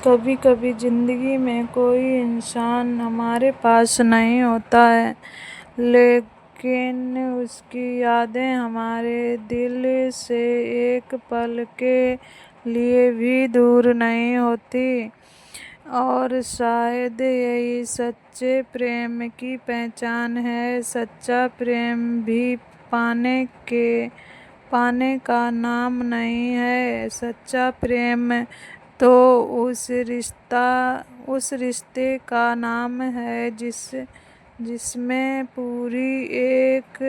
कभी कभी जिंदगी में कोई इंसान हमारे पास नहीं होता है, लेकिन उसकी यादें हमारे दिल से एक पल के लिए भी दूर नहीं होती। और शायद यही सच्चे प्रेम की पहचान है। सच्चा प्रेम भी पाने का नाम नहीं है। सच्चा प्रेम तो उस रिश्ते का नाम है जिसमें पूरी एक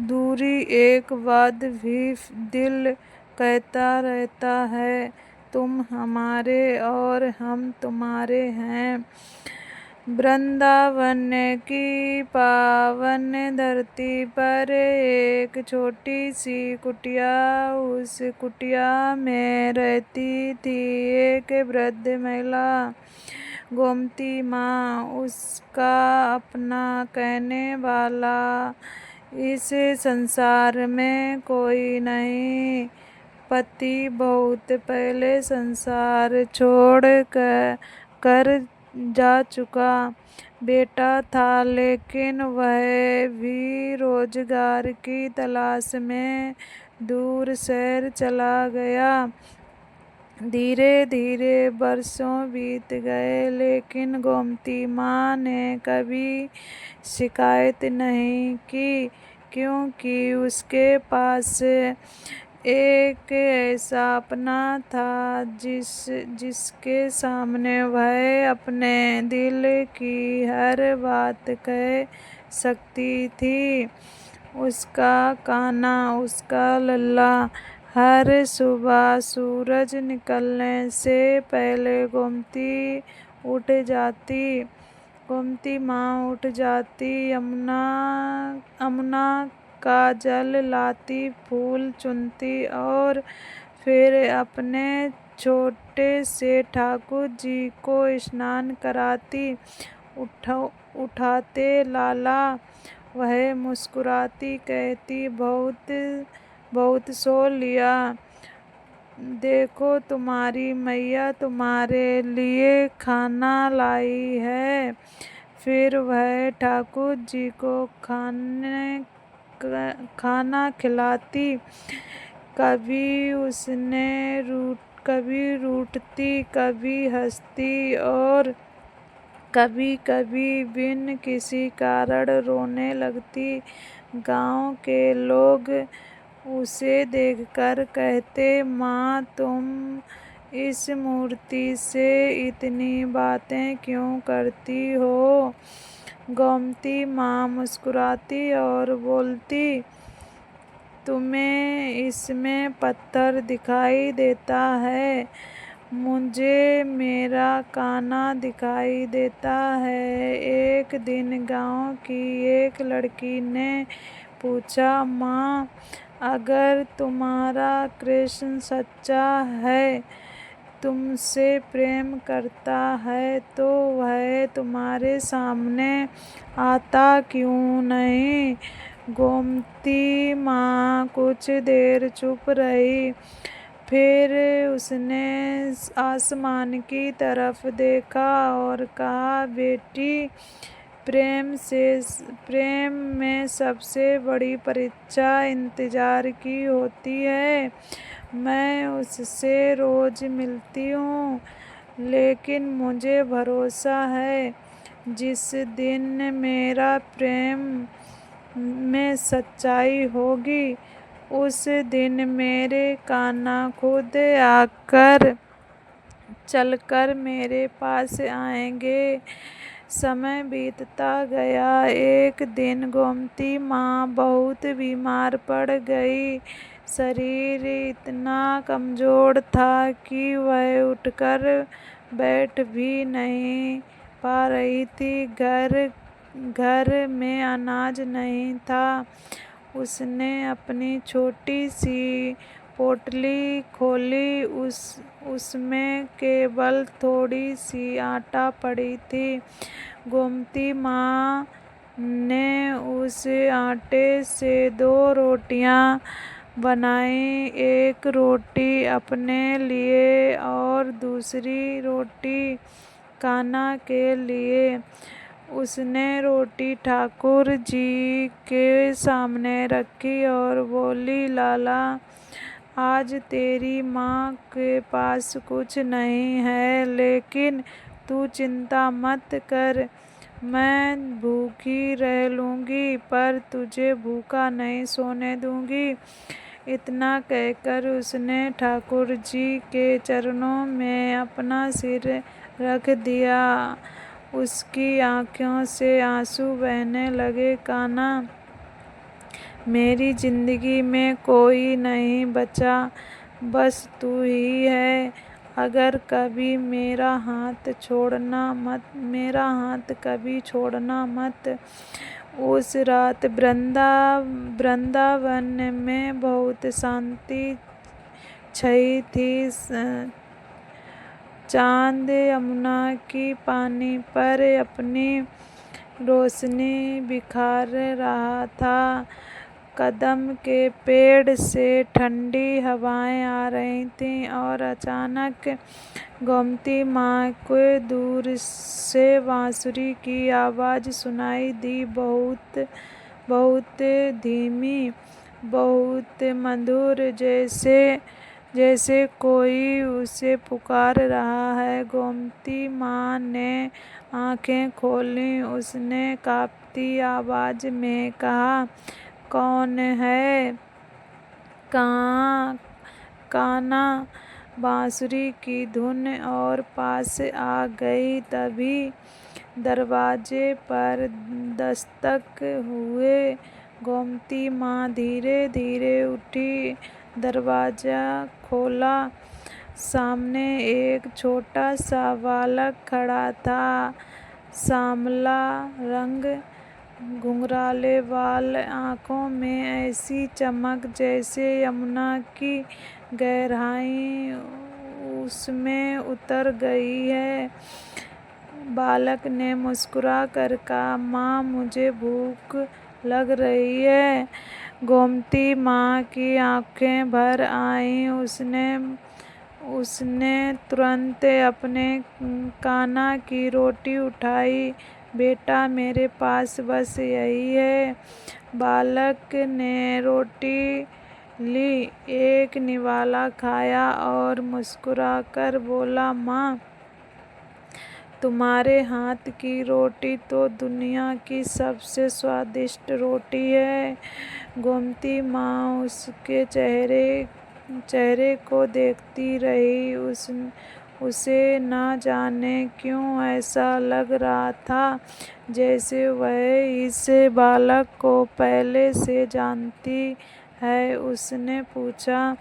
दूरी एक बाद भी दिल कहता रहता है, तुम हमारे और हम तुम्हारे हैं। वृंदावन की पावन धरती पर एक छोटी सी कुटिया, उस कुटिया में रहती थी एक वृद्ध महिला, गोमती माँ उसका अपना कहने वाला। इस संसार में कोई नहीं। पति बहुत पहले संसार छोड़ कर जा चुका। बेटा था, लेकिन वह भी रोजगार की तलाश में दूर शहर चला गया। धीरे धीरे बरसों बीत गए, लेकिन गोमती माँ ने कभी शिकायत नहीं की, क्योंकि उसके पास एक ऐसा अपना था जिसके सामने वह अपने दिल की हर बात कह सकती थी। उसका कान्हा, उसका लल्ला। हर सुबह सूरज निकलने से पहले गोमती माँ उठ जाती, यमुना का जल लाती, फूल चुनती और फिर अपने छोटे से ठाकुर जी को स्नान कराती। उठाते लाला, वह मुस्कुराती कहती, बहुत बहुत सो लिया। देखो तुम्हारी मैया तुम्हारे लिए खाना लाई है। फिर वह ठाकुर जी को खाना खिलाती। कभी रूठती, कभी हंसती और कभी कभी बिन किसी कारण रोने लगती। गांव के लोग उसे देखकर कहते, माँ तुम इस मूर्ति से इतनी बातें क्यों करती हो? गोमती माँ मुस्कुराती और बोलती, तुम्हें इसमें पत्थर दिखाई देता है, मुझे मेरा कान्हा दिखाई देता है। एक दिन गांव की एक लड़की ने पूछा, माँ अगर तुम्हारा कृष्ण सच्चा है, तुमसे प्रेम करता है, तो वह तुम्हारे सामने आता क्यों नहीं? गोमती माँ कुछ देर चुप रही, फिर उसने आसमान की तरफ देखा और कहा, बेटी प्रेम में सबसे बड़ी परीक्षा इंतजार की होती है। मैं उससे रोज मिलती हूँ, लेकिन मुझे भरोसा है जिस दिन मेरा प्रेम में सच्चाई होगी, उस दिन मेरे कान्हा खुद आकर चलकर मेरे पास आएंगे। समय बीतता गया। एक दिन गोमती माँ बहुत बीमार पड़ गई। शरीर इतना कमजोर था कि वह उठकर बैठ भी नहीं पा रही थी। घर में अनाज नहीं था। उसने अपनी छोटी सी पोटली खोली, उसमें केवल थोड़ी सी आटा पड़ी थी। गोमती माँ ने उस आटे से 2 रोटियां बनाई। एक रोटी अपने लिए और दूसरी रोटी कान्हा के लिए। उसने रोटी ठाकुर जी के सामने रखी और बोली, लाला, आज तेरी माँ के पास कुछ नहीं है, लेकिन तू चिंता मत कर, मैं भूखी रह लूँगी पर तुझे भूखा नहीं सोने दूँगी। इतना कहकर उसने ठाकुर जी के चरणों में अपना सिर रख दिया। उसकी आँखों से आंसू बहने लगे। कान्हा, मेरी जिंदगी में कोई नहीं बचा, बस तू ही है। अगर कभी मेरा हाथ कभी छोड़ना मत। उस रात वृंदावन में बहुत शांति छाई थी। चांद यमुना की पानी पर अपनी रोशनी बिखेर रहा था। कदम के पेड़ से ठंडी हवाएं आ रही थीं और अचानक गोमती माँ को दूर से बांसुरी की आवाज़ सुनाई दी, बहुत बहुत धीमी, बहुत मधुर, जैसे कोई उसे पुकार रहा है। गोमती माँ ने आंखें खोलीं। उसने कांपती आवाज़ में कहा, कौन है? कान्हा बांसुरी की धुन और पास आ गई। तभी दरवाजे पर दस्तक हुए। गोमती माँ धीरे धीरे उठी, दरवाजा खोला। सामने एक छोटा सा बालक खड़ा था। सांवला रंग, घुंघराले बाल, आँखों में ऐसी चमक जैसे यमुना की गहराई उसमें उतर गई है। बालक ने मुस्कुरा कर कहा, माँ, मुझे भूख लग रही है। गोमती माँ की आंखें भर आईं। उसने तुरंत अपने कान्हा की रोटी उठाई। बेटा, मेरे पास बस यही है। बालक ने रोटी ली, एक निवाला खाया और मुस्कुराकर बोला, माँ, तुम्हारे हाथ की रोटी तो दुनिया की सबसे स्वादिष्ट रोटी है। गोमती माँ उसके चेहरे को देखती रही। उसे न जाने क्यों ऐसा लग रहा था जैसे वह इस बालक को पहले से जानती है। उसने पूछा,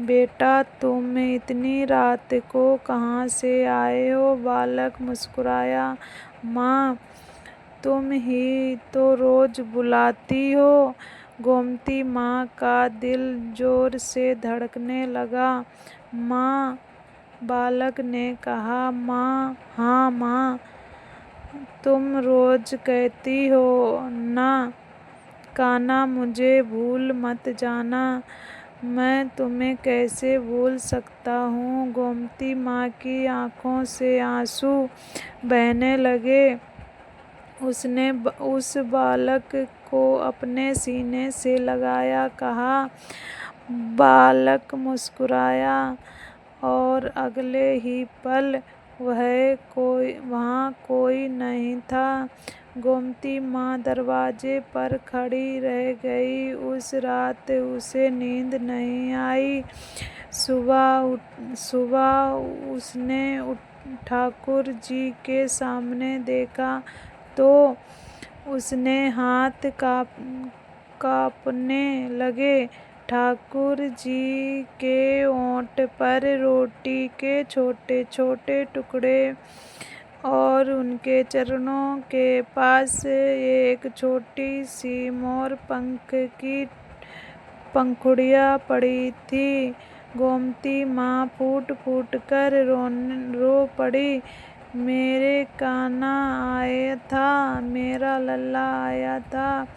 बेटा, तुम इतनी रात को कहाँ से आए हो? बालक मुस्कुराया, माँ, तुम ही तो रोज बुलाती हो। गोमती माँ का दिल जोर से धड़कने लगा। माँ, बालक ने कहा, माँ, हाँ माँ, तुम रोज कहती हो ना। कान्हा, मुझे भूल मत जाना। मैं तुम्हें कैसे भूल सकता हूँ? गोमती माँ की आंखों से आंसू बहने लगे। उसने उस बालक को अपने सीने से लगाया, कहा। बालक मुस्कुराया और अगले ही पल वहाँ कोई नहीं था। गोमती माँ दरवाजे पर खड़ी रह गई। उस रात उसे नींद नहीं आई। सुबह उसने ठाकुर जी के सामने देखा तो उसने हाथ कांपने लगे। ठाकुर जी के ओंठ पर रोटी के छोटे छोटे टुकड़े और उनके चरणों के पास एक छोटी सी मोर पंख की पंखुड़ियाँ पड़ी थी। गोमती माँ फूट फूट कर रो पड़ी। मेरे कान्हा आया था, मेरा लल्ला आया था।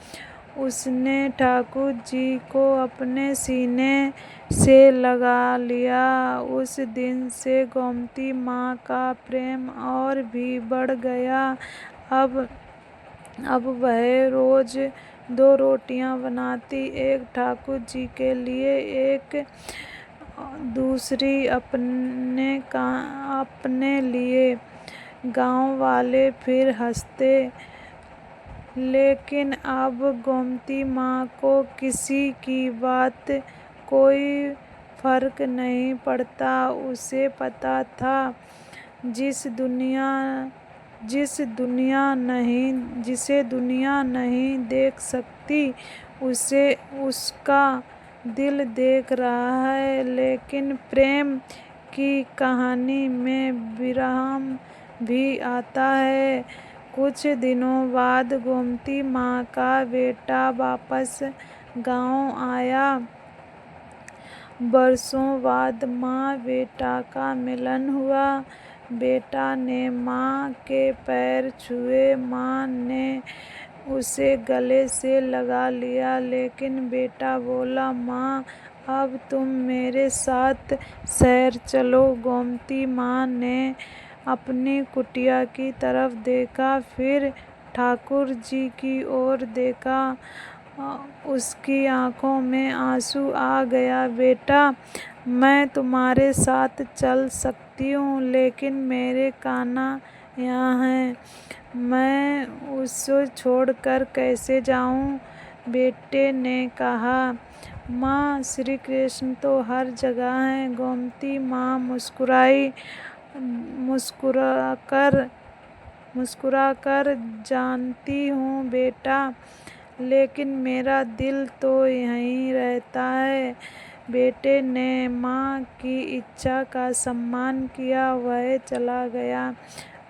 उसने ठाकुर जी को अपने सीने से लगा लिया। उस दिन से गोमती माँ का प्रेम और भी बढ़ गया। अब वह रोज 2 रोटियां बनाती, एक ठाकुर जी के लिए, एक दूसरी अपने लिए। गांव वाले फिर हंसते, लेकिन अब गोमती माँ को किसी की बात कोई फर्क नहीं पड़ता। उसे पता था जिसे दुनिया नहीं देख सकती, उसे उसका दिल देख रहा है। लेकिन प्रेम की कहानी में विरह भी आता है। कुछ दिनों बाद गोमती माँ का बेटा वापस गांव आया। बरसों बाद माँ बेटा का मिलन हुआ। बेटा ने माँ के पैर छुए, माँ ने उसे गले से लगा लिया। लेकिन बेटा बोला, माँ अब तुम मेरे साथ शहर चलो। गोमती माँ ने अपनी कुटिया की तरफ देखा, फिर ठाकुर जी की ओर देखा। उसकी आंखों में आंसू आ गया। बेटा, मैं तुम्हारे साथ चल सकती हूँ, लेकिन मेरे कान्हा यहाँ है, मैं उसे छोड़कर कैसे जाऊँ? बेटे ने कहा, माँ, श्री कृष्ण तो हर जगह हैं। गोमती माँ मुस्कुराकर, जानती हूँ बेटा, लेकिन मेरा दिल तो यहीं रहता है। बेटे ने माँ की इच्छा का सम्मान किया। वह चला गया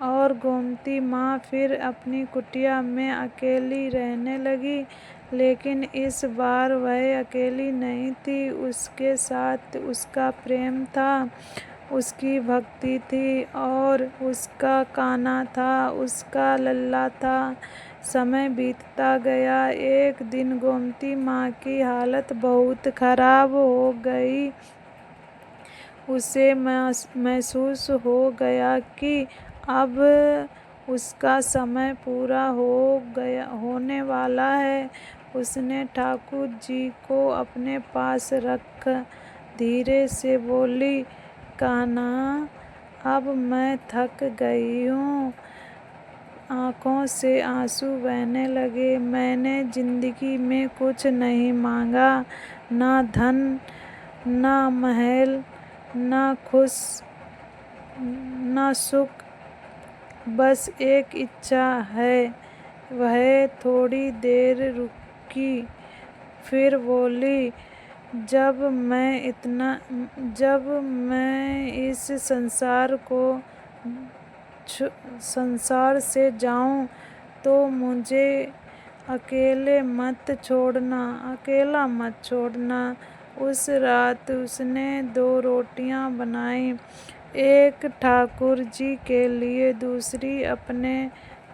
और गोमती माँ फिर अपनी कुटिया में अकेली रहने लगी। लेकिन इस बार वह अकेली नहीं थी। उसके साथ उसका प्रेम था, उसकी भक्ति थी और उसका कान्हा था, उसका लल्ला था। समय बीतता गया। एक दिन गोमती माँ की हालत बहुत खराब हो गई। उसे महसूस हो गया कि अब उसका समय पूरा होने वाला है। उसने ठाकुर जी को अपने पास रख धीरे से बोली, कान्हा, अब मैं थक गई हूँ। आंखों से आंसू बहने लगे। मैंने जिंदगी में कुछ नहीं मांगा, ना धन, ना महल, ना सुख, बस एक इच्छा है। वह थोड़ी देर रुकी, फिर बोली, जब मैं इस संसार से जाऊं तो मुझे अकेला मत छोड़ना। उस रात उसने 2 रोटियां बनाई, एक ठाकुर जी के लिए, दूसरी अपने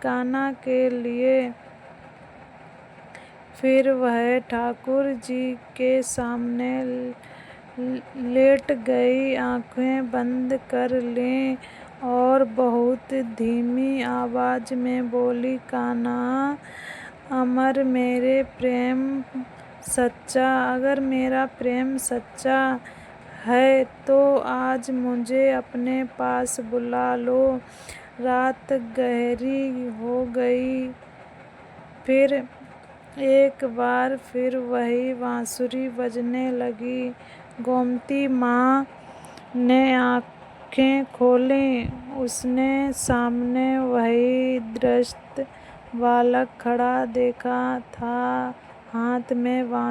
कान्हा के लिए। फिर वह ठाकुर जी के सामने लेट गई, आंखें बंद कर लीं और बहुत धीमी आवाज में बोली, कान्हा, अगर मेरा प्रेम सच्चा है तो आज मुझे अपने पास बुला लो। रात गहरी हो गई। फिर एक बार फिर वही बांसुरी बजने लगी। गोमती माँ ने आंखें खोली। उसने सामने वही दृश्य बालक खड़ा देखा था, हाथ में बांसुरी।